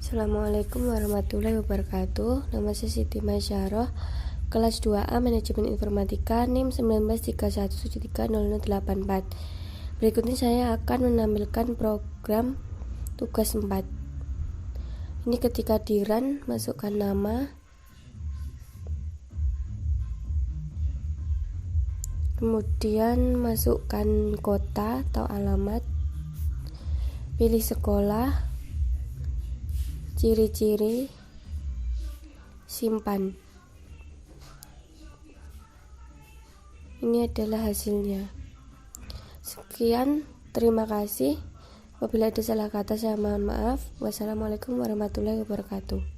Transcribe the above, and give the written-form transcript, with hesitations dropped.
Assalamualaikum warahmatullahi wabarakatuh. Nama saya Siti Masyarah, kelas 2A Manajemen Informatika, NIM 19317300084. Berikutnya saya akan menampilkan program tugas 4. Ini ketika di run, masukkan nama, kemudian masukkan kota atau alamat, pilih sekolah, ciri-ciri, simpan. Ini adalah hasilnya. Sekian, terima kasih. Apabila ada salah kata saya mohon maaf. Wassalamualaikum warahmatullahi wabarakatuh.